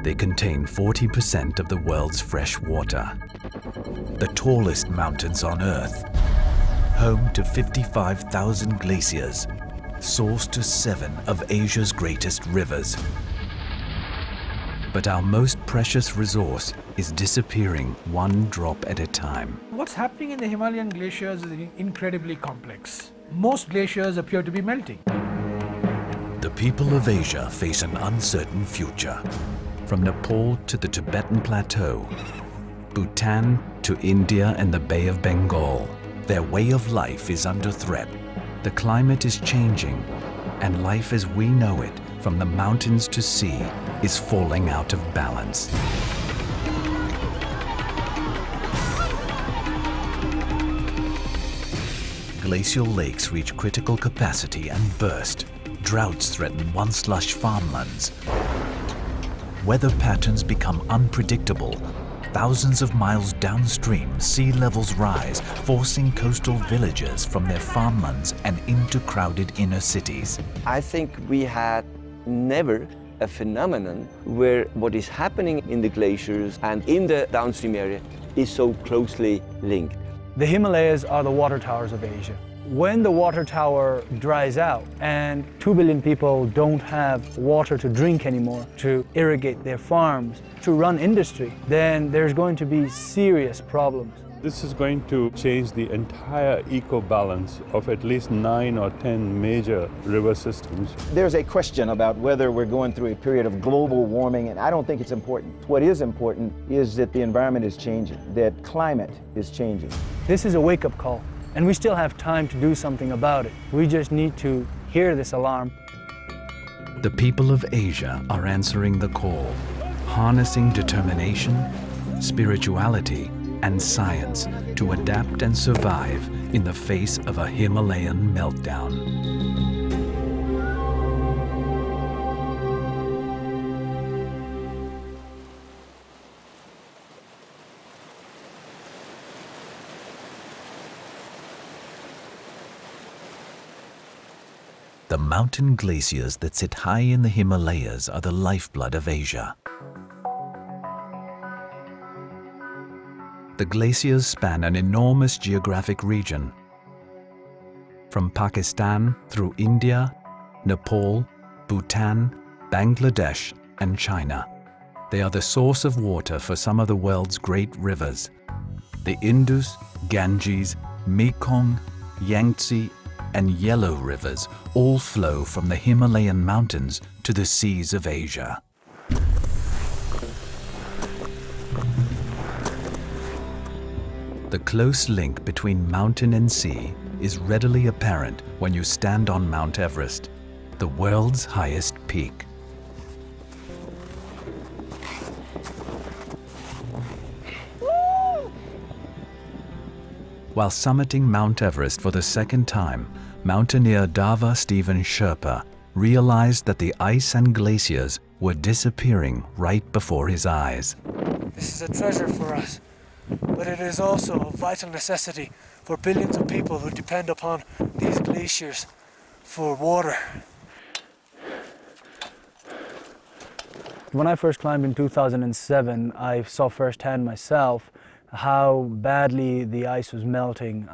They contain 40% of the world's fresh water. The tallest mountains on Earth, home to 55,000 glaciers, source to 7 of Asia's greatest rivers. But our most precious resource is disappearing one drop at a time. What's happening in the Himalayan glaciers is incredibly complex. Most glaciers appear to be melting. The people of Asia face an uncertain future. From Nepal to the Tibetan Plateau, Bhutan to India and the Bay of Bengal, their way of life is under threat. The climate is changing, and life as we know it, from the mountains to sea, is falling out of balance. Glacial lakes reach critical capacity and burst. Droughts threaten once lush farmlands. Weather patterns become unpredictable. Thousands of miles downstream, sea levels rise, forcing coastal villages from their farmlands and into crowded inner cities. I think we had never a phenomenon where what is happening in the glaciers and in the downstream area is so closely linked. The Himalayas are the water towers of Asia. When the water tower dries out and 2 billion people don't have water to drink anymore, to irrigate their farms, to run industry, then there's going to be serious problems. This is going to change the entire eco-balance of at least 9 or 10 major river systems. There's a question about whether we're going through a period of global warming, and I don't think it's important. What is important is that the environment is changing, that climate is changing. This is a wake-up call, and we still have time to do something about it. We just need to hear this alarm. The people of Asia are answering the call, harnessing determination, spirituality, and science to adapt and survive in the face of a Himalayan meltdown. The mountain glaciers that sit high in the Himalayas are the lifeblood of Asia. The glaciers span an enormous geographic region, from Pakistan through India, Nepal, Bhutan, Bangladesh, and China. They are the source of water for some of the world's great rivers. The Indus, Ganges, Mekong, Yangtze, and Yellow rivers all flow from the Himalayan mountains to the seas of Asia. The close link between mountain and sea is readily apparent when you stand on Mount Everest, the world's highest peak. While summiting Mount Everest for the second time, mountaineer Dava Stephen Sherpa realized that the ice and glaciers were disappearing right before his eyes. This is a treasure for us, but it is also a vital necessity for billions of people who depend upon these glaciers for water. When I first climbed in 2007, I saw firsthand myself how badly the ice was melting.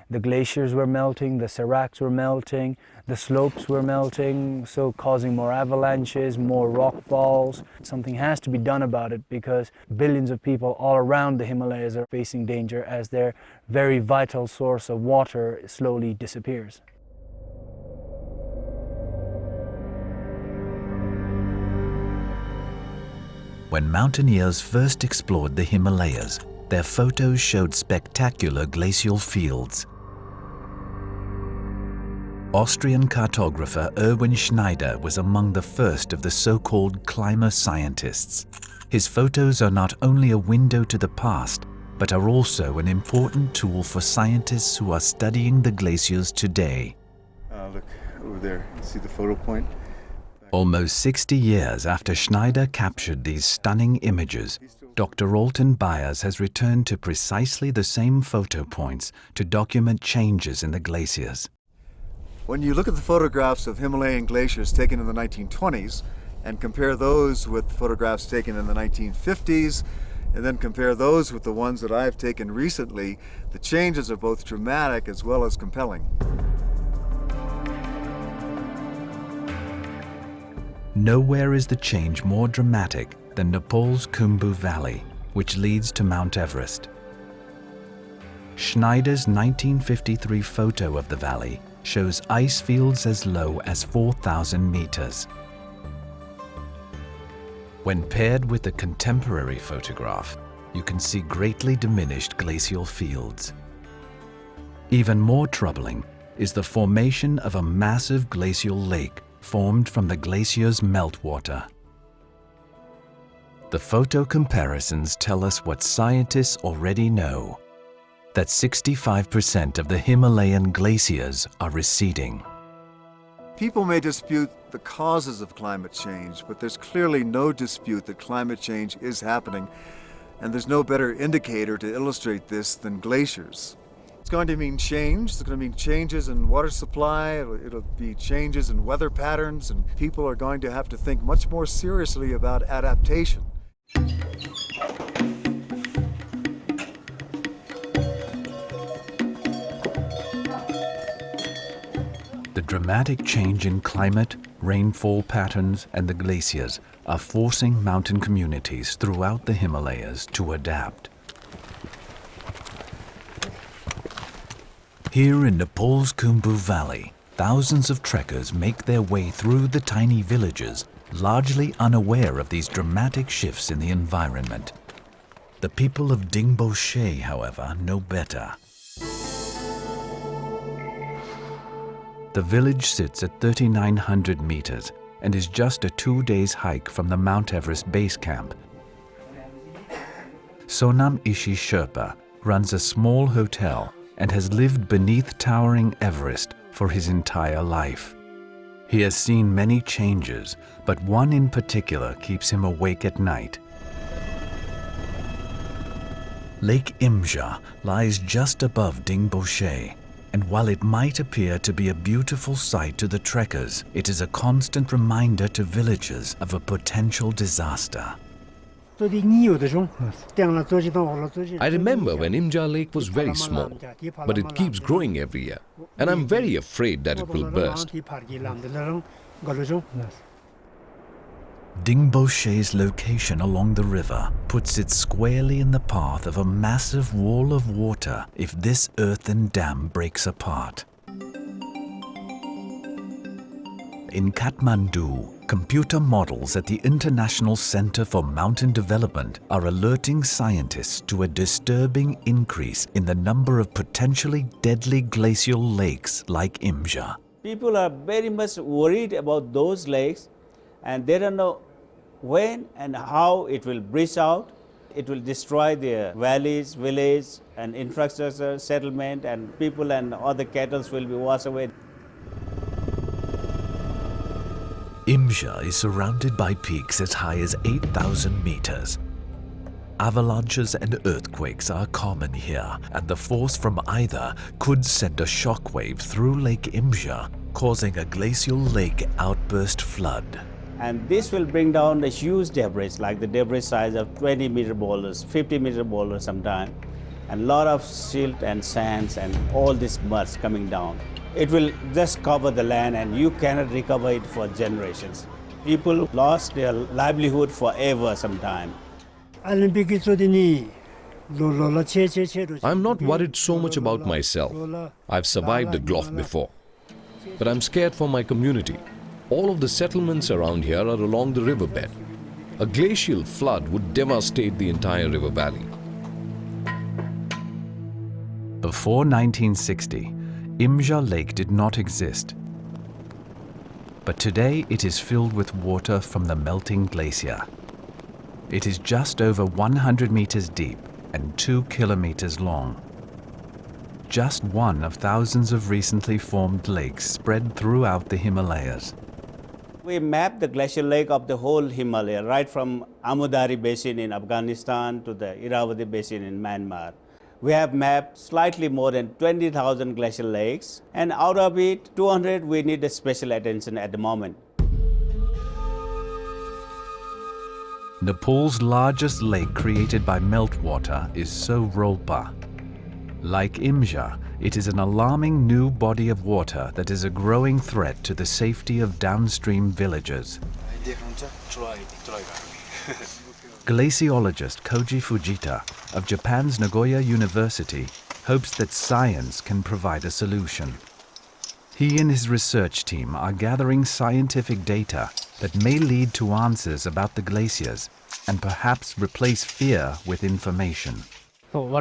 The glaciers were melting, the seracs were melting, the slopes were melting, so causing more avalanches, more rock falls. Something has to be done about it because billions of people all around the Himalayas are facing danger as their very vital source of water slowly disappears. When mountaineers first explored the Himalayas, their photos showed spectacular glacial fields. Austrian cartographer Erwin Schneider was among the first of the so-called climber scientists. His photos are not only a window to the past, but are also an important tool for scientists who are studying the glaciers today. Look over there, you see the photo point? Almost 60 years after Schneider captured these stunning images, Dr. Alton Byers has returned to precisely the same photo points to document changes in the glaciers. When you look at the photographs of Himalayan glaciers taken in the 1920s and compare those with photographs taken in the 1950s, and then compare those with the ones that I've taken recently, the changes are both dramatic as well as compelling. Nowhere is the change more dramatic than Nepal's Khumbu Valley, which leads to Mount Everest. Schneider's 1953 photo of the valley shows ice fields as low as 4,000 meters. When paired with a contemporary photograph, you can see greatly diminished glacial fields. Even more troubling is the formation of a massive glacial lake formed from the glacier's meltwater. The photo comparisons tell us what scientists already know, that 65% of the Himalayan glaciers are receding. People may dispute the causes of climate change, but there's clearly no dispute that climate change is happening, and there's no better indicator to illustrate this than glaciers. It's going to mean change. It's going to mean changes in water supply. It'll be changes in weather patterns, and people are going to have to think much more seriously about adaptation. The dramatic change in climate, rainfall patterns, and the glaciers are forcing mountain communities throughout the Himalayas to adapt. Here in Nepal's Khumbu Valley, thousands of trekkers make their way through the tiny villages, largely unaware of these dramatic shifts in the environment. The people of Dingboshe, however, know better. The village sits at 3,900 meters and is just a 2-day hike from the Mount Everest base camp. Sonam Ishi Sherpa runs a small hotel and has lived beneath towering Everest for his entire life. He has seen many changes, but one in particular keeps him awake at night. Lake Imja lies just above Dingboshe, and while it might appear to be a beautiful sight to the trekkers, it is a constant reminder to villagers of a potential disaster. I remember when Imja Lake was very small, but it keeps growing every year, and I'm very afraid that it will burst. Dingboshe's location along the river puts it squarely in the path of a massive wall of water if this earthen dam breaks apart. In Kathmandu, computer models at the International Center for Mountain Development are alerting scientists to a disturbing increase in the number of potentially deadly glacial lakes like Imja. People are very much worried about those lakes, and they don't know when and how it will breach out. It will destroy their valleys, village, and infrastructure, settlement, and people and other cattle will be washed away. Imja is surrounded by peaks as high as 8,000 meters. Avalanches and earthquakes are common here, and the force from either could send a shockwave through Lake Imja, causing a glacial lake outburst flood. And this will bring down the huge debris, like the debris size of 20-meter boulders, 50-meter boulders sometimes, and a lot of silt and sands and all this mud coming down. It will just cover the land, and you cannot recover it for generations. People lost their livelihood forever sometime. I'm not worried so much about myself. I've survived the Gulf before. But I'm scared for my community. All of the settlements around here are along the riverbed. A glacial flood would devastate the entire river valley. Before 1960, Imja Lake did not exist. But today it is filled with water from the melting glacier. It is just over 100 meters deep and 2 kilometers long. Just one of thousands of recently formed lakes spread throughout the Himalayas. We mapped the glacial lake of the whole Himalaya, right from Amudari Basin in Afghanistan to the Irrawaddy Basin in Myanmar. We have mapped slightly more than 20,000 glacial lakes, and out of it, 200 we need a special attention at the moment. Nepal's largest lake created by meltwater is Sorolpa. Like Imja, it is an alarming new body of water that is a growing threat to the safety of downstream villages. Glaciologist Koji Fujita of Japan's Nagoya University hopes that science can provide a solution. He and his research team are gathering scientific data that may lead to answers about the glaciers and perhaps replace fear with information. Through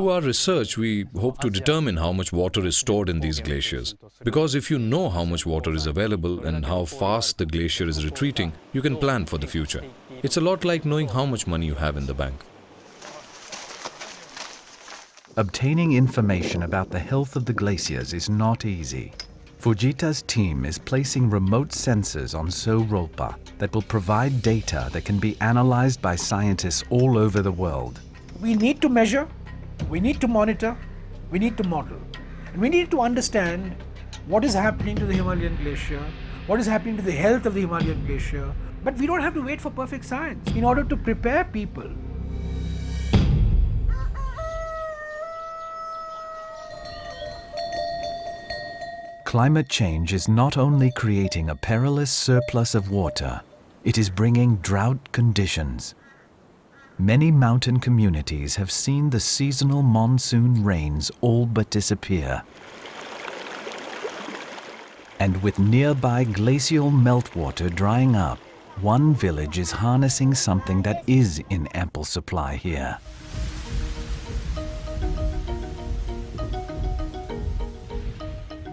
our research, we hope to determine how much water is stored in these glaciers. Because if you know how much water is available and how fast the glacier is retreating, you can plan for the future. It's a lot like knowing how much money you have in the bank. Obtaining information about the health of the glaciers is not easy. Fujita's team is placing remote sensors on Sorolpa that will provide data that can be analyzed by scientists all over the world. We need to measure, we need to monitor, we need to model. And we need to understand what is happening to the Himalayan glacier, what is happening to the health of the Himalayan glacier. But we don't have to wait for perfect science in order to prepare people. Climate change is not only creating a perilous surplus of water, it is bringing drought conditions. Many mountain communities have seen the seasonal monsoon rains all but disappear. And with nearby glacial meltwater drying up, one village is harnessing something that is in ample supply here.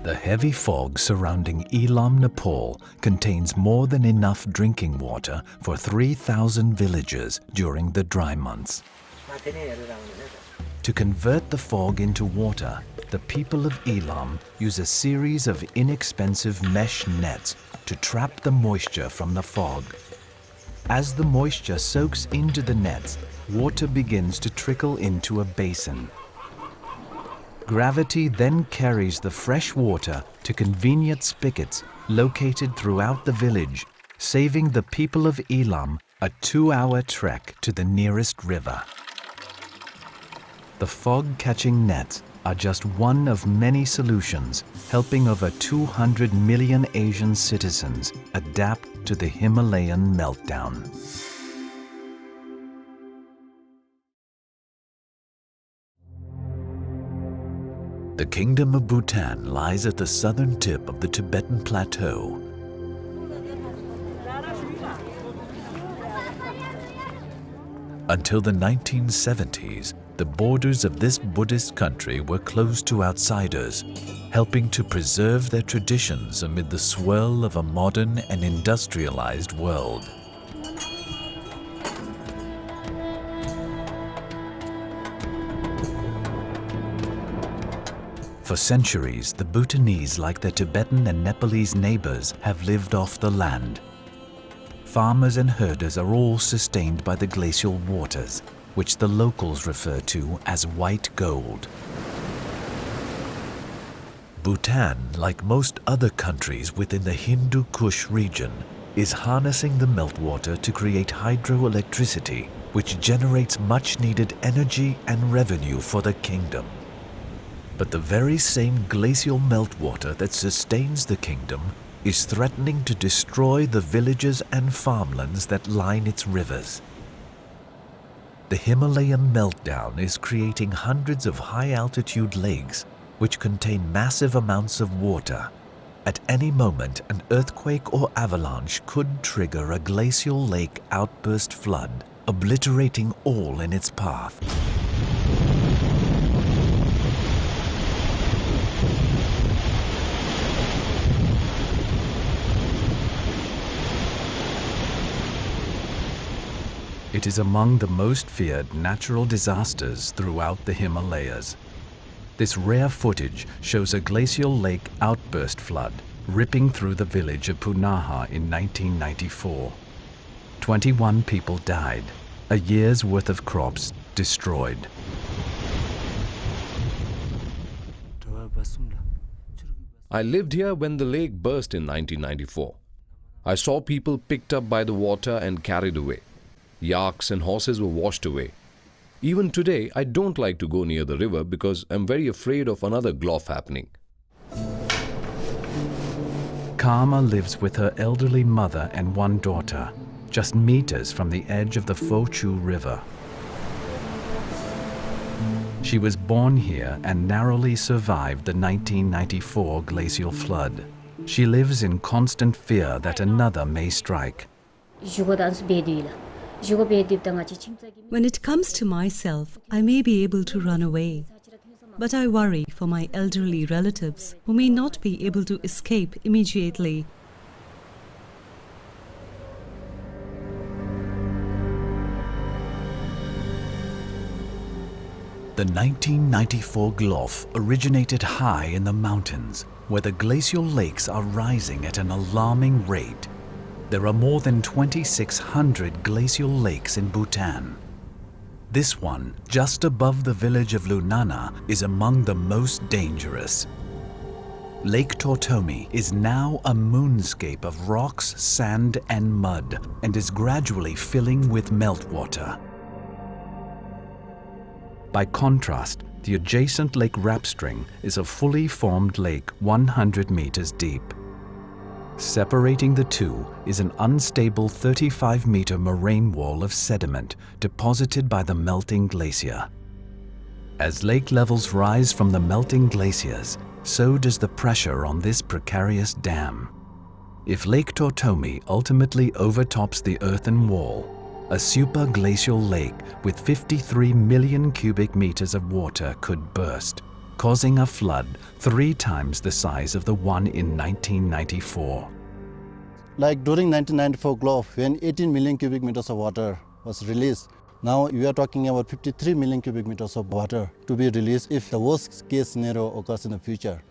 The heavy fog surrounding Elam, Nepal contains more than enough drinking water for 3,000 villagers during the dry months. To convert the fog into water, the people of Elam use a series of inexpensive mesh nets to trap the moisture from the fog. As the moisture soaks into the nets, water begins to trickle into a basin. Gravity then carries the fresh water to convenient spigots located throughout the village, saving the people of Elam a 2-hour trek to the nearest river. The fog-catching nets are just one of many solutions helping over 200 million Asian citizens adapt to the Himalayan meltdown. The Kingdom of Bhutan lies at the southern tip of the Tibetan Plateau. Until the 1970s, the borders of this Buddhist country were closed to outsiders, helping to preserve their traditions amid the swirl of a modern and industrialized world. For centuries, the Bhutanese, like their Tibetan and Nepalese neighbors, have lived off the land. Farmers and herders are all sustained by the glacial waters, which the locals refer to as white gold. Bhutan, like most other countries within the Hindu Kush region, is harnessing the meltwater to create hydroelectricity, which generates much-needed energy and revenue for the kingdom. But the very same glacial meltwater that sustains the kingdom is threatening to destroy the villages and farmlands that line its rivers. The Himalayan meltdown is creating hundreds of high-altitude lakes which contain massive amounts of water. At any moment, an earthquake or avalanche could trigger a glacial lake outburst flood, obliterating all in its path. It is among the most feared natural disasters throughout the Himalayas. This rare footage shows a glacial lake outburst flood ripping through the village of Punaha in 1994. 21 people died, a year's worth of crops, destroyed. I lived here when the lake burst in 1994. I saw people picked up by the water and carried away. Yaks and horses were washed away. Even today, I don't like to go near the river because I'm very afraid of another glof happening. Karma lives with her elderly mother and one daughter, just meters from the edge of the Pho Chu River. She was born here and narrowly survived the 1994 glacial flood. She lives in constant fear that another may strike. When it comes to myself, I may be able to run away. But I worry for my elderly relatives who may not be able to escape immediately. The 1994 glof originated high in the mountains, where the glacial lakes are rising at an alarming rate. There are more than 2,600 glacial lakes in Bhutan. This one, just above the village of Lunana, is among the most dangerous. Lake Tortomi is now a moonscape of rocks, sand and mud, and is gradually filling with meltwater. By contrast, the adjacent Lake Rapstring is a fully formed lake 100 meters deep. Separating the two is an unstable 35-meter moraine wall of sediment deposited by the melting glacier. As lake levels rise from the melting glaciers, so does the pressure on this precarious dam. If Lake Tortomi ultimately overtops the earthen wall, a superglacial lake with 53 million cubic meters of water could burst, causing a flood 3 times the size of the one in 1994. Like during 1994 glof, when 18 million cubic meters of water was released, now we are talking about 53 million cubic meters of water to be released if the worst case scenario occurs in the future.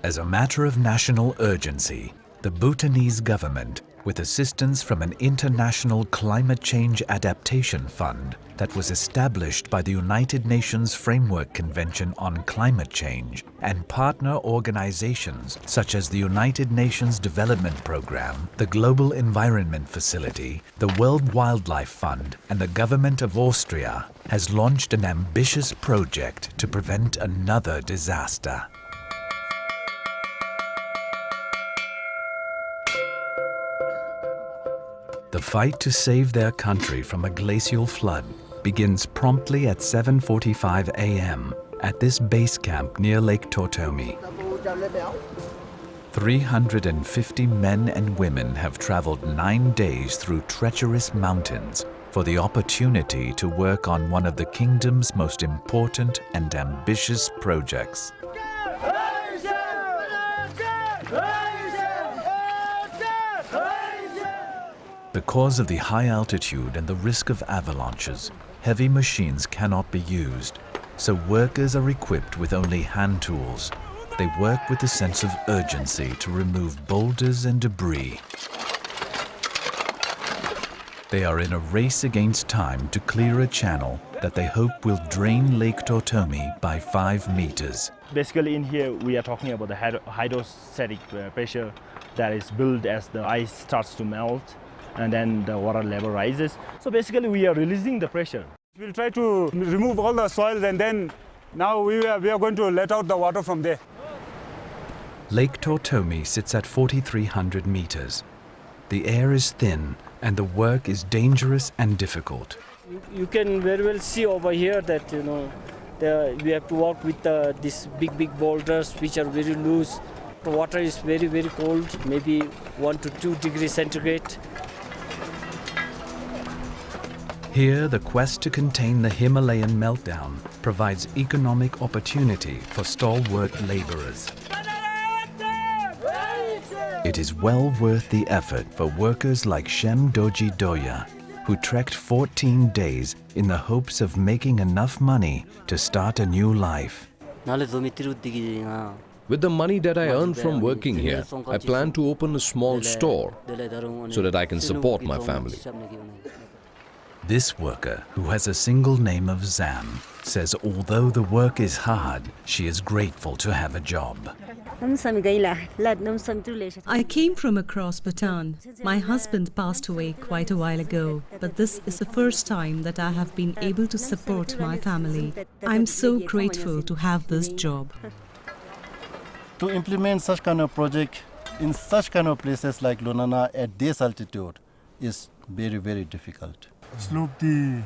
As a matter of national urgency, the Bhutanese government, with assistance from an international climate change adaptation fund that was established by the United Nations Framework Convention on Climate Change and partner organizations such as the United Nations Development Programme, the Global Environment Facility, the World Wildlife Fund, and the government of Austria, has launched an ambitious project to prevent another disaster. The fight to save their country from a glacial flood begins promptly at 7:45 a.m. at this base camp near Lake Tortomi. 350 men and women have traveled 9 days through treacherous mountains for the opportunity to work on one of the kingdom's most important and ambitious projects. Because of the high altitude and the risk of avalanches, heavy machines cannot be used, so workers are equipped with only hand tools. They work with a sense of urgency to remove boulders and debris. They are in a race against time to clear a channel that they hope will drain Lake Tortomi by 5 meters. Basically in here we are talking about the hydrostatic pressure that is built as the ice starts to melt and then the water level rises. So basically we are releasing the pressure. We'll try to remove all the soils and then now we are going to let out the water from there. Lake Tortomi sits at 4,300 meters. The air is thin and the work is dangerous and difficult. You can very well see over here that we have to work with these big boulders which are very loose. The water is very cold, maybe 1 to 2 degrees centigrade. Here, the quest to contain the Himalayan meltdown provides economic opportunity for stalwart laborers. It is well worth the effort for workers like Shem Doji Doya, who trekked 14 days in the hopes of making enough money to start a new life. With the money that I earn from working here, I plan to open a small store so that I can support my family. This worker, who has a single name of Zam, says although the work is hard, she is grateful to have a job. I came from across Bhutan. My husband passed away quite a while ago, but this is the first time that I have been able to support my family. I'm so grateful to have this job. To implement such kind of project in such kind of places like Lunana at this altitude is very, very difficult. Slope the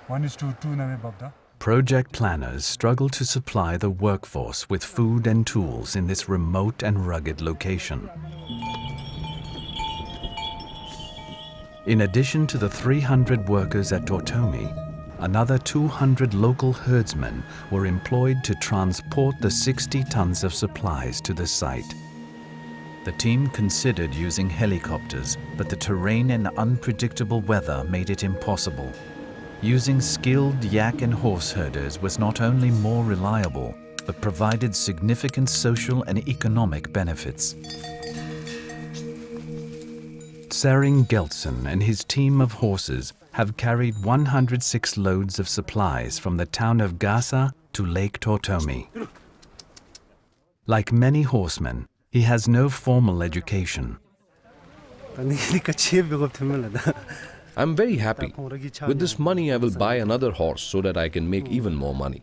1:2 name babda. Project planners struggle to supply the workforce with food and tools in this remote and rugged location. In addition to the 300 workers at Tortomi, another 200 local herdsmen were employed to transport the 60 tons of supplies to the site. The team considered using helicopters, but the terrain and unpredictable weather made it impossible. Using skilled yak and horse herders was not only more reliable, but provided significant social and economic benefits. Sering Geltsen and his team of horses have carried 106 loads of supplies from the town of Gasa to Lake Tortomi. Like many horsemen, he has no formal education. I'm very happy. With this money, I will buy another horse so that I can make even more money.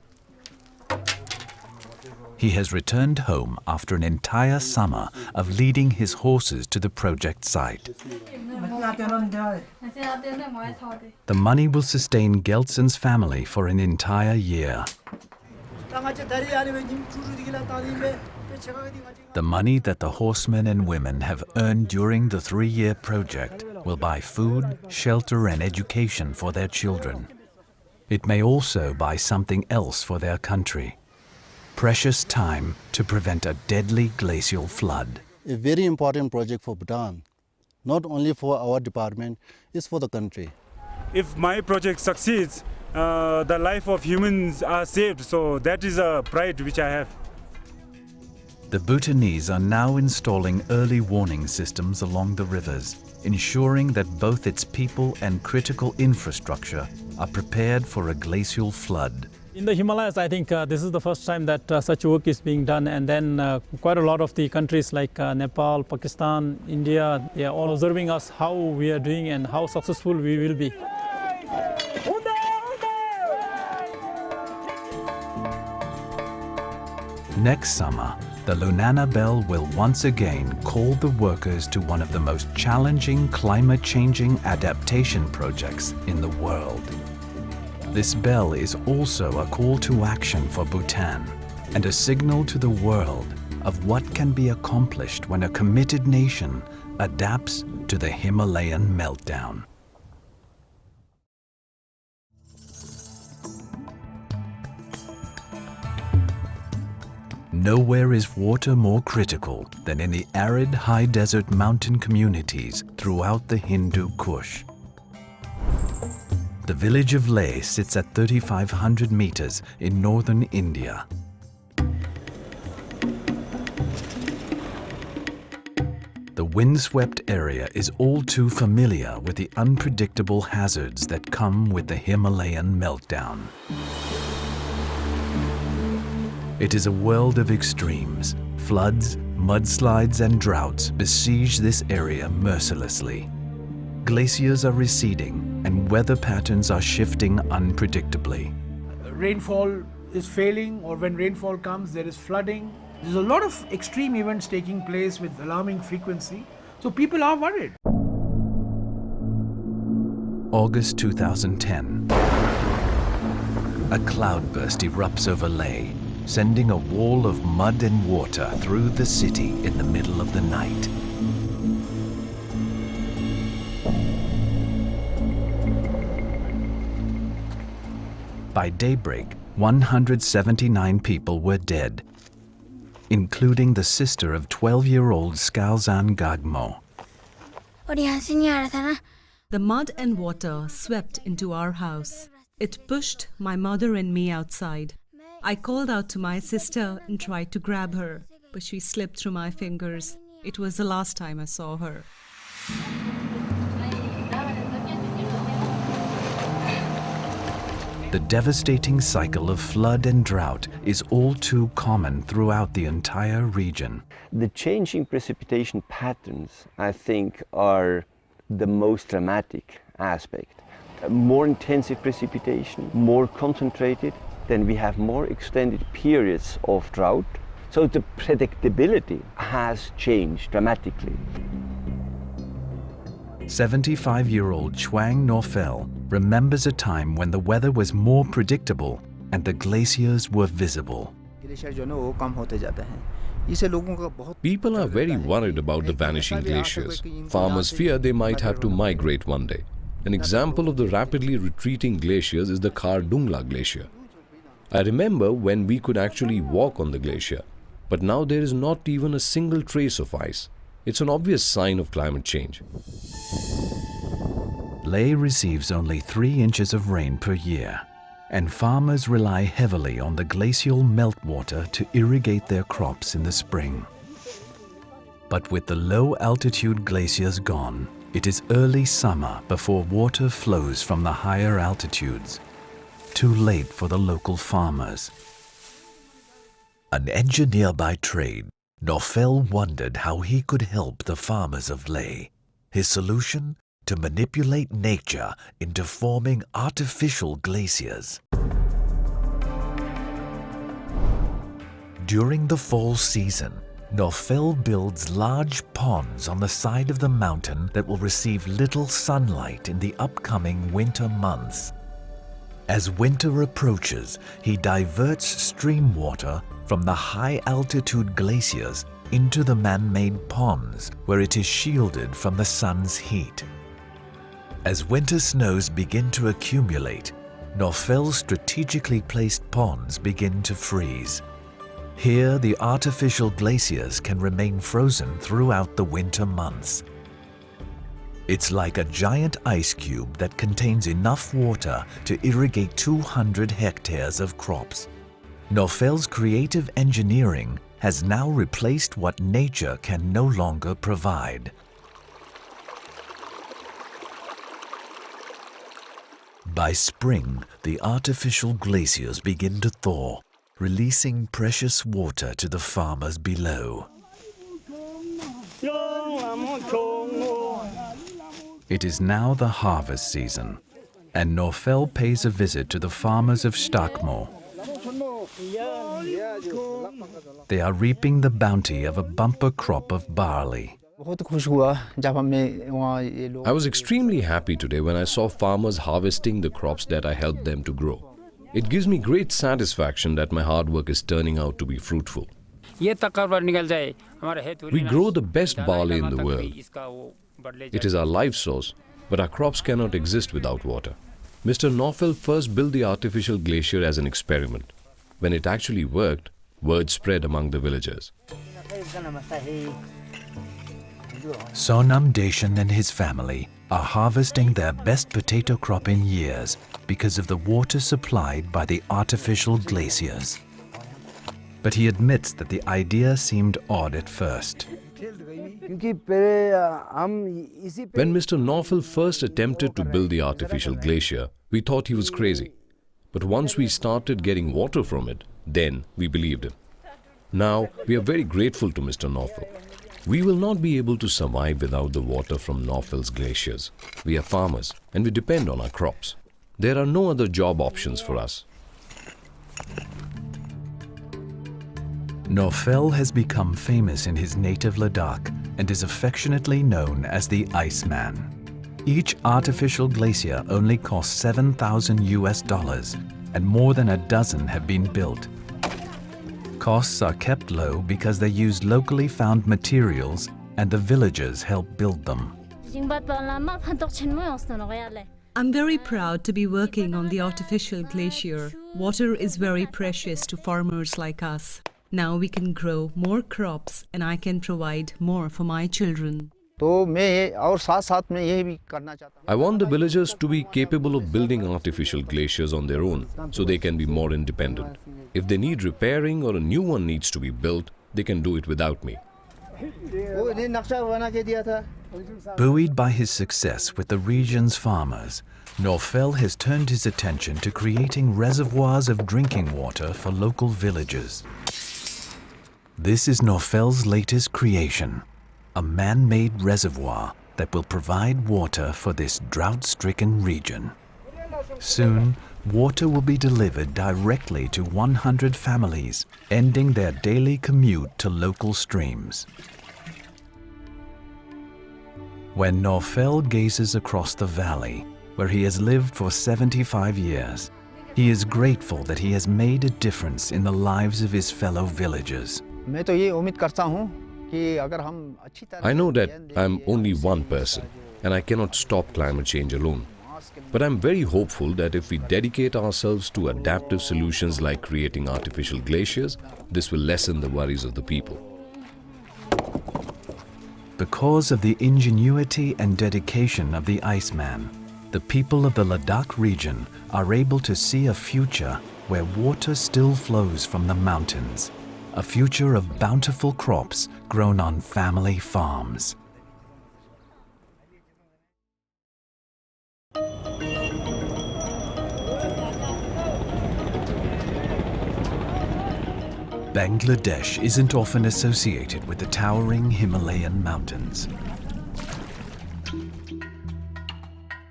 He has returned home after an entire summer of leading his horses to the project site. The money will sustain Geltsen's family for an entire year. The money that the horsemen and women have earned during the 3-year project will buy food, shelter and education for their children. It may also buy something else for their country. Precious time to prevent a deadly glacial flood. A very important project for Bhutan, not only for our department, it's for the country. If my project succeeds, the life of humans are saved, so that is a pride which I have. The Bhutanese are now installing early warning systems along the rivers, ensuring that both its people and critical infrastructure are prepared for a glacial flood. In the Himalayas, I think this is the first time that such work is being done, and then quite a lot of the countries like Nepal, Pakistan, India, they are all observing us how we are doing and how successful we will be. Next summer, the Lunana Bell will once again call the workers to one of the most challenging climate-changing adaptation projects in the world. This bell is also a call to action for Bhutan and a signal to the world of what can be accomplished when a committed nation adapts to the Himalayan meltdown. Nowhere is water more critical than in the arid high desert mountain communities throughout the Hindu Kush. The village of Leh sits at 3,500 meters in northern India. The windswept area is all too familiar with the unpredictable hazards that come with the Himalayan meltdown. It is a world of extremes. Floods, mudslides and droughts besiege this area mercilessly. Glaciers are receding and weather patterns are shifting unpredictably. Rainfall is failing, or when rainfall comes, there is flooding. There's a lot of extreme events taking place with alarming frequency, so people are worried. August 2010. A cloudburst erupts over Leh, sending a wall of mud and water through the city in the middle of the night. By daybreak, 179 people were dead, including the sister of 12-year-old Skalzan Gagmo. The mud and water swept into our house. It pushed my mother and me outside. I called out to my sister and tried to grab her, but she slipped through my fingers. It was the last time I saw her. the devastating cycle of flood and drought is all too common throughout the entire region. The changing precipitation patterns, I think, are the most dramatic aspect. More intensive precipitation, more concentrated, then we have more extended periods of drought. So the predictability has changed dramatically. 75-year-old Chuang Norfel remembers a time when the weather was more predictable and the glaciers were visible. People are very worried about the vanishing glaciers. Farmers fear they might have to migrate one day. An example of the rapidly retreating glaciers is the Khardungla Glacier. I remember when we could actually walk on the glacier, but now there is not even a single trace of ice. It's an obvious sign of climate change. Leh receives only 3 inches of rain per year, and farmers rely heavily on the glacial meltwater to irrigate their crops in the spring. But with the low-altitude glaciers gone, it is early summer before water flows from the higher altitudes. Too late for the local farmers. An engineer by trade, Norfel wondered how he could help the farmers of Leh. His solution? To manipulate nature into forming artificial glaciers. During the fall season, Norfel builds large ponds on the side of the mountain that will receive little sunlight in the upcoming winter months. As winter approaches, he diverts stream water from the high-altitude glaciers into the man-made ponds where it is shielded from the sun's heat. As winter snows begin to accumulate, Norfel's strategically placed ponds begin to freeze. Here, the artificial glaciers can remain frozen throughout the winter months. It's like a giant ice cube that contains enough water to irrigate 200 hectares of crops. Norfel's creative engineering has now replaced what nature can no longer provide. By spring, the artificial glaciers begin to thaw, releasing precious water to the farmers below. It is now the harvest season, and Norfel pays a visit to the farmers of Stakmo. They are reaping the bounty of a bumper crop of barley. I was extremely happy today when I saw farmers harvesting the crops that I helped them to grow. It gives me great satisfaction that my hard work is turning out to be fruitful. We grow the best barley in the world. It is our life source, but our crops cannot exist without water. Mr. Norfel first built the artificial glacier as an experiment. When it actually worked, word spread among the villagers. Sonam Deshan and his family are harvesting their best potato crop in years because of the water supplied by the artificial glaciers. But he admits that the idea seemed odd at first. When Mr. Norfel first attempted to build the artificial glacier, we thought he was crazy. But once we started getting water from it, then we believed him. Now, we are very grateful to Mr. Norfel. We will not be able to survive without the water from Norfel's glaciers. We are farmers and we depend on our crops. There are no other job options for us. Norfel has become famous in his native Ladakh and is affectionately known as the Iceman. Each artificial glacier only costs $7,000 and more than a dozen have been built. Costs are kept low because they use locally found materials and the villagers help build them. I'm very proud to be working on the artificial glacier. Water is very precious to farmers like us. Now we can grow more crops and I can provide more for my children. I want the villagers to be capable of building artificial glaciers on their own so they can be more independent. If they need repairing or a new one needs to be built, they can do it without me. Buoyed by his success with the region's farmers, Norfel has turned his attention to creating reservoirs of drinking water for local villagers. This is Norfel's latest creation, a man-made reservoir that will provide water for this drought-stricken region. Soon, water will be delivered directly to 100 families, ending their daily commute to local streams. When Norfel gazes across the valley, where he has lived for 75 years, he is grateful that he has made a difference in the lives of his fellow villagers. I know that I'm only one person and I cannot stop climate change alone. But I'm very hopeful that if we dedicate ourselves to adaptive solutions like creating artificial glaciers, this will lessen the worries of the people. Because of the ingenuity and dedication of the Iceman, the people of the Ladakh region are able to see a future where water still flows from the mountains, a future of bountiful crops grown on family farms. Bangladesh isn't often associated with the towering Himalayan mountains.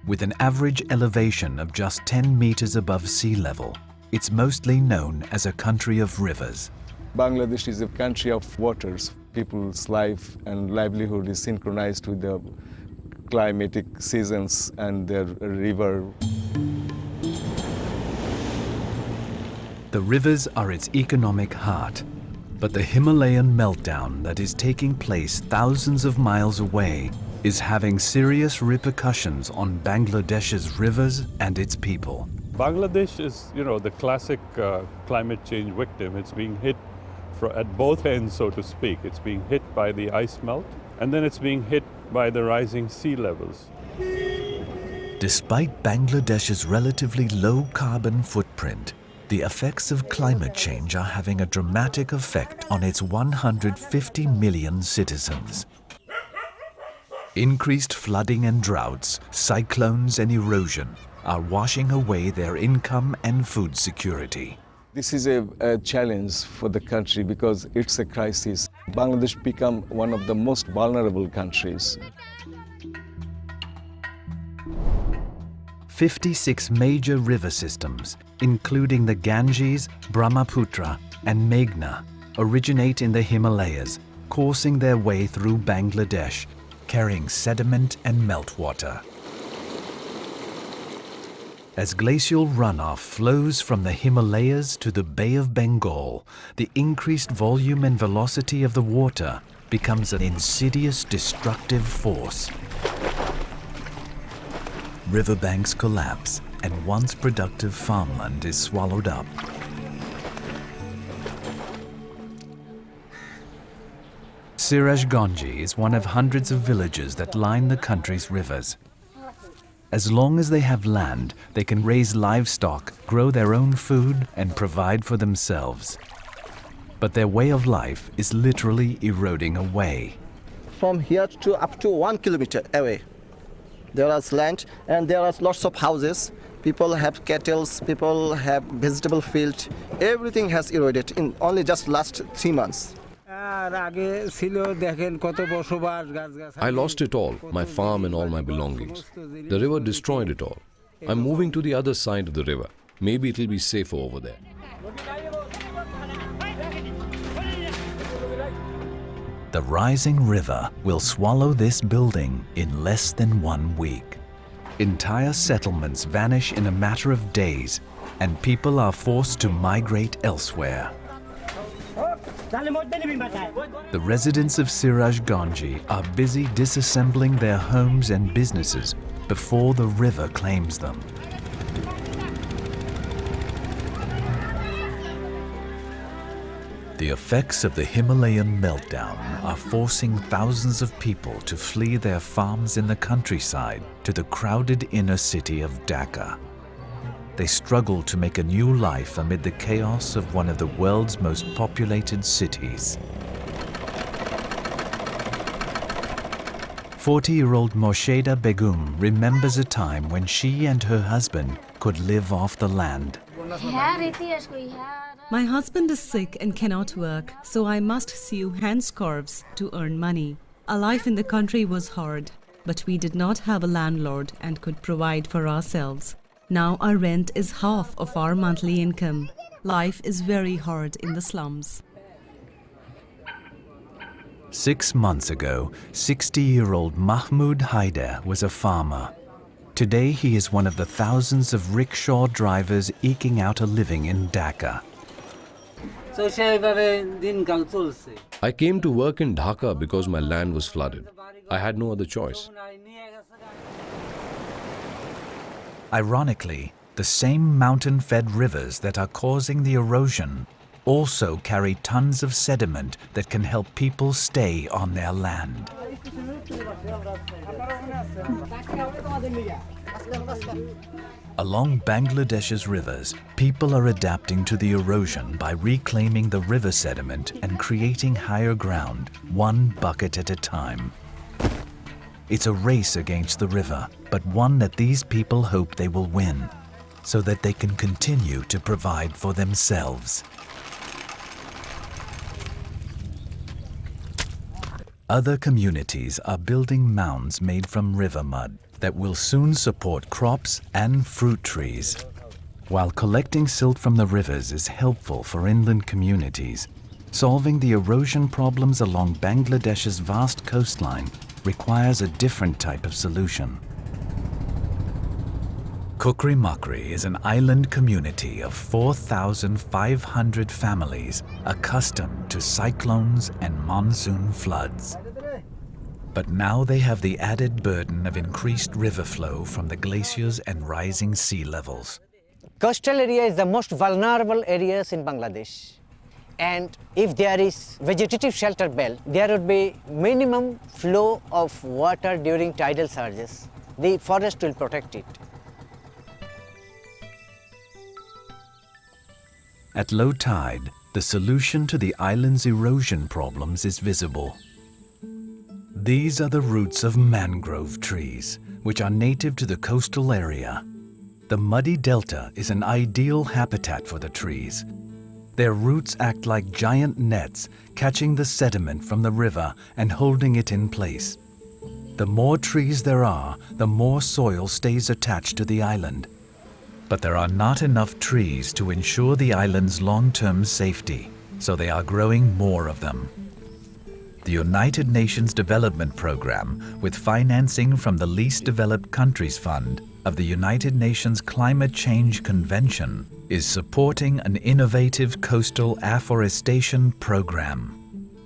With an average elevation of just 10 meters above sea level, it's mostly known as a country of rivers. Bangladesh is a country of waters. People's life and livelihood is synchronized with the climatic seasons and their river. The rivers are its economic heart, but the Himalayan meltdown that is taking place thousands of miles away is having serious repercussions on Bangladesh's rivers and its people. Bangladesh is, the classic climate change victim. It's being hit at both ends, so to speak. It's being hit by the ice melt, and then it's being hit by the rising sea levels. Despite Bangladesh's relatively low carbon footprint, the effects of climate change are having a dramatic effect on its 150 million citizens. Increased flooding and droughts, cyclones and erosion are washing away their income and food security. This is a challenge for the country because it's a crisis. Bangladesh become one of the most vulnerable countries. 56 major river systems, including the Ganges, Brahmaputra, and Meghna, originate in the Himalayas, coursing their way through Bangladesh, carrying sediment and meltwater. As glacial runoff flows from the Himalayas to the Bay of Bengal, the increased volume and velocity of the water becomes an insidious, destructive force. Riverbanks collapse and once productive farmland is swallowed up. Sirajganji is one of hundreds of villages that line the country's rivers. As long as they have land, they can raise livestock, grow their own food, and provide for themselves. But their way of life is literally eroding away. From here to up to 1 kilometer away, there is land and there are lots of houses. People have cattle, people have vegetable field. Everything has eroded in only just last 3 months. I lost it all, my farm and all my belongings. The river destroyed it all. I'm moving to the other side of the river. Maybe it'll be safer over there. The rising river will swallow this building in less than 1 week. Entire settlements vanish in a matter of days, and people are forced to migrate elsewhere. The residents of Sirajganji are busy disassembling their homes and businesses before the river claims them. The effects of the Himalayan meltdown are forcing thousands of people to flee their farms in the countryside to the crowded inner city of Dhaka. They struggle to make a new life amid the chaos of one of the world's most populated cities. 40-year-old Morsheda Begum remembers a time when she and her husband could live off the land. My husband is sick and cannot work, so I must sew handscarves to earn money. Our life in the country was hard, but we did not have a landlord and could provide for ourselves. Now our rent is half of our monthly income. Life is very hard in the slums. 6 months ago, 60-year-old Mahmoud Haider was a farmer. Today he is one of the thousands of rickshaw drivers eking out a living in Dhaka. I came to work in Dhaka because my land was flooded. I had no other choice. Ironically, the same mountain-fed rivers that are causing the erosion also carry tons of sediment that can help people stay on their land. Along Bangladesh's rivers, people are adapting to the erosion by reclaiming the river sediment and creating higher ground, one bucket at a time. It's a race against the river, but one that these people hope they will win, so that they can continue to provide for themselves. Other communities are building mounds made from river mud that will soon support crops and fruit trees. While collecting silt from the rivers is helpful for inland communities, solving the erosion problems along Bangladesh's vast coastline requires a different type of solution. Kukri Makri is an island community of 4,500 families accustomed to cyclones and monsoon floods. But now they have the added burden of increased river flow from the glaciers and rising sea levels. Coastal area is the most vulnerable areas in Bangladesh. And if there is vegetative shelter belt, there would be minimum flow of water during tidal surges. The forest will protect it. At low tide, the solution to the island's erosion problems is visible. These are the roots of mangrove trees, which are native to the coastal area. The muddy delta is an ideal habitat for the trees. Their roots act like giant nets, catching the sediment from the river and holding it in place. The more trees there are, the more soil stays attached to the island. But there are not enough trees to ensure the island's long-term safety, so they are growing more of them. The United Nations Development Programme, with financing from the Least Developed Countries Fund of the United Nations Climate Change Convention, is supporting an innovative coastal afforestation program.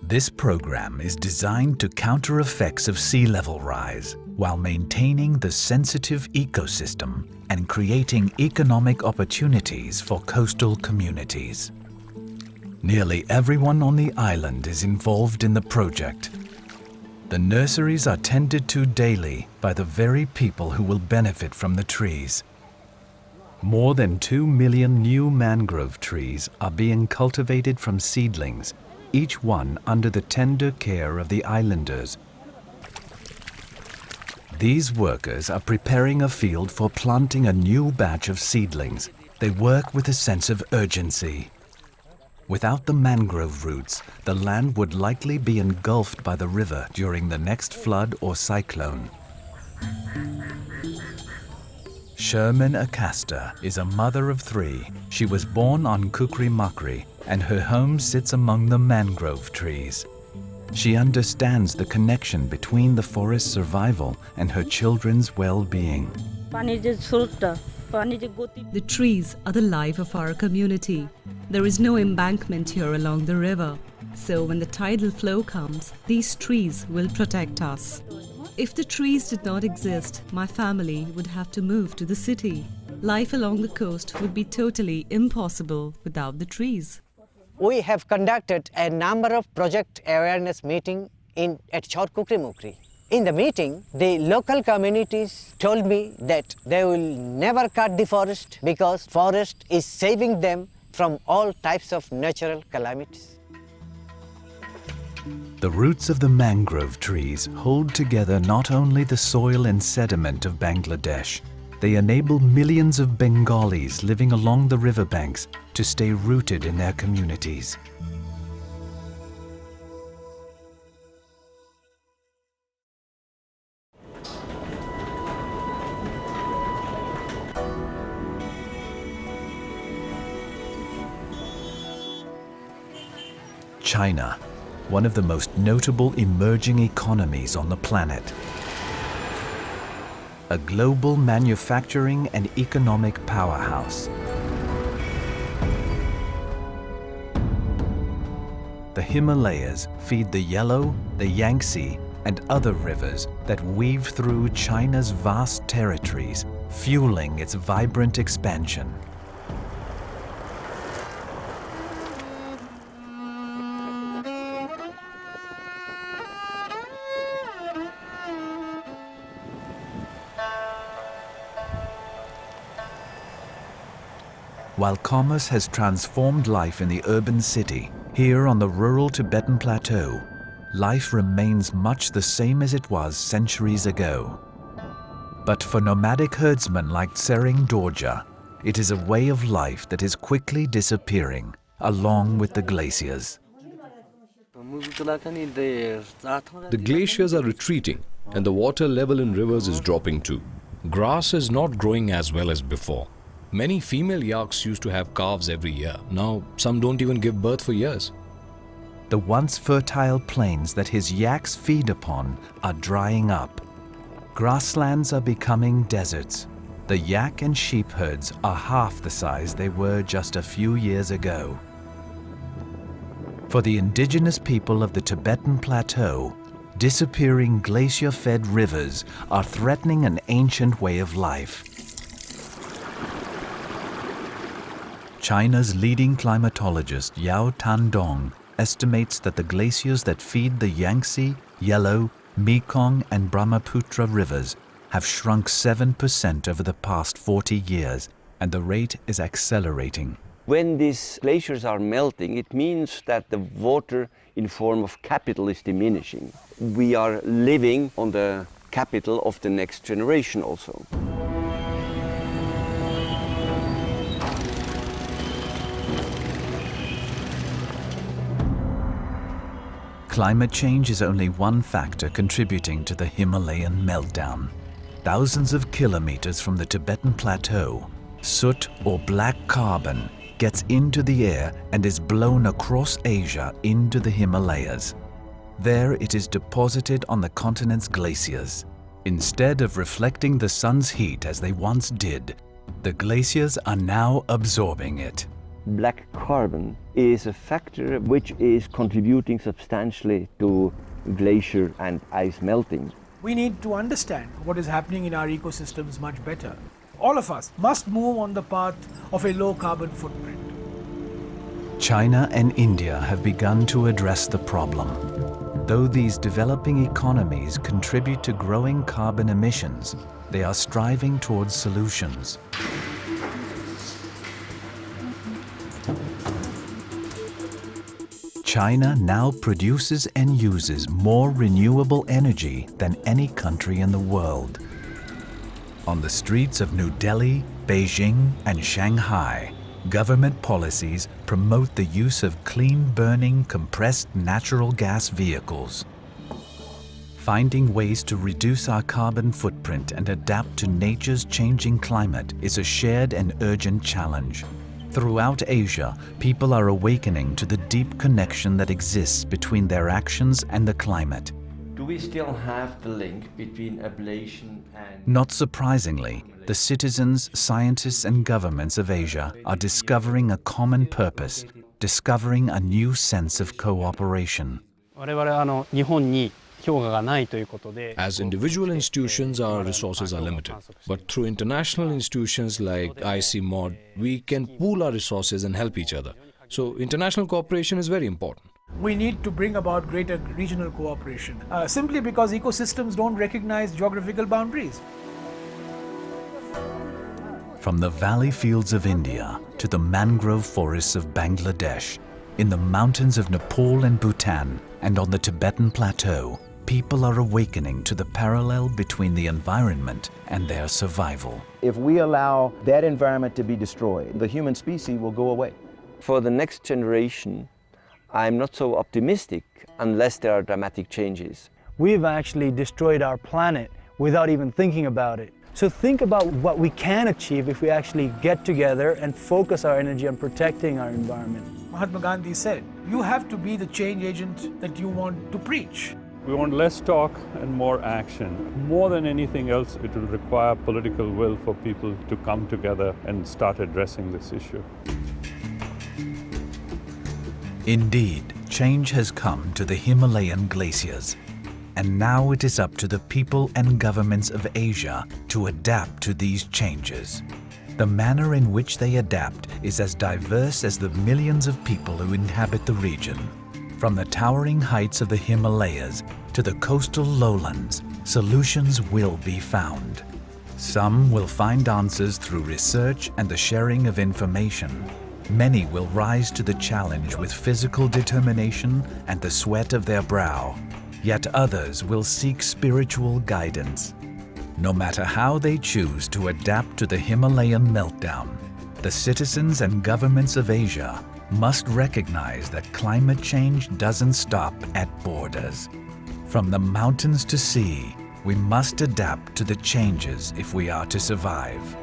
This program is designed to counter effects of sea level rise while maintaining the sensitive ecosystem and creating economic opportunities for coastal communities. Nearly everyone on the island is involved in the project. The nurseries are tended to daily by the very people who will benefit from the trees. More than 2 million new mangrove trees are being cultivated from seedlings, each one under the tender care of the islanders. These workers are preparing a field for planting a new batch of seedlings. They work with a sense of urgency. Without the mangrove roots, the land would likely be engulfed by the river during the next flood or cyclone. Sherman Acasta is a mother of 3. She was born on Kukri Makri, and her home sits among the mangrove trees. She understands the connection between the forest's survival and her children's well-being. The trees are the life of our community. There is no embankment here along the river, so when the tidal flow comes, these trees will protect us. If the trees did not exist, my family would have to move to the city. Life along the coast would be totally impossible without the trees. We have conducted a number of project awareness meetings at Chor Kukri Mukri. In the meeting, the local communities told me that they will never cut the forest because forest is saving them from all types of natural calamities. The roots of the mangrove trees hold together not only the soil and sediment of Bangladesh, they enable millions of Bengalis living along the riverbanks to stay rooted in their communities. China, one of the most notable emerging economies on the planet. A global manufacturing and economic powerhouse. The Himalayas feed the Yellow, the Yangtze, and other rivers that weave through China's vast territories, fueling its vibrant expansion. While commerce has transformed life in the urban city, here on the rural Tibetan plateau, life remains much the same as it was centuries ago. But for nomadic herdsmen like Tsering Dorje, it is a way of life that is quickly disappearing, along with the glaciers. The glaciers are retreating and the water level in rivers is dropping too. Grass is not growing as well as before. Many female yaks used to have calves every year. Now, some don't even give birth for years. The once fertile plains that his yaks feed upon are drying up. Grasslands are becoming deserts. The yak and sheep herds are half the size they were just a few years ago. For the indigenous people of the Tibetan Plateau, disappearing glacier-fed rivers are threatening an ancient way of life. China's leading climatologist Yao Tandong estimates that the glaciers that feed the Yangtze, Yellow, Mekong and Brahmaputra rivers have shrunk 7% over the past 40 years, and the rate is accelerating. When these glaciers are melting, it means that the water in form of capital is diminishing. We are living on the capital of the next generation also. Climate change is only one factor contributing to the Himalayan meltdown. Thousands of kilometers from the Tibetan Plateau, soot or black carbon gets into the air and is blown across Asia into the Himalayas. There it is deposited on the continent's glaciers. Instead of reflecting the sun's heat as they once did, the glaciers are now absorbing it. Black carbon is a factor which is contributing substantially to glacier and ice melting. We need to understand what is happening in our ecosystems much better. All of us must move on the path of a low carbon footprint. China and India have begun to address the problem. Though these developing economies contribute to growing carbon emissions, they are striving towards solutions. China now produces and uses more renewable energy than any country in the world. On the streets of New Delhi, Beijing, and Shanghai, government policies promote the use of clean-burning, compressed natural gas vehicles. Finding ways to reduce our carbon footprint and adapt to nature's changing climate is a shared and urgent challenge. Throughout Asia, people are awakening to the deep connection that exists between their actions and the climate. Do we still have the link between ablation and... Not surprisingly, the citizens, scientists and governments of Asia are discovering a common purpose, discovering a new sense of cooperation. As individual institutions, our resources are limited. But through international institutions like ICMOD, we can pool our resources and help each other. So international cooperation is very important. We need to bring about greater regional cooperation, simply because ecosystems don't recognize geographical boundaries. From the valley fields of India to the mangrove forests of Bangladesh, in the mountains of Nepal and Bhutan, and on the Tibetan Plateau, people are awakening to the parallel between the environment and their survival. If we allow that environment to be destroyed, the human species will go away. For the next generation, I'm not so optimistic unless there are dramatic changes. We've actually destroyed our planet without even thinking about it. So think about what we can achieve if we actually get together and focus our energy on protecting our environment. Mahatma Gandhi said, you have to be the change agent that you want to preach. We want less talk and more action. More than anything else, it will require political will for people to come together and start addressing this issue. Indeed, change has come to the Himalayan glaciers, and now it is up to the people and governments of Asia to adapt to these changes. The manner in which they adapt is as diverse as the millions of people who inhabit the region. From the towering heights of the Himalayas to the coastal lowlands, solutions will be found. Some will find answers through research and the sharing of information. Many will rise to the challenge with physical determination and the sweat of their brow. Yet others will seek spiritual guidance. No matter how they choose to adapt to the Himalayan meltdown, the citizens and governments of Asia must recognize that climate change doesn't stop at borders. From the mountains to sea, we must adapt to the changes if we are to survive.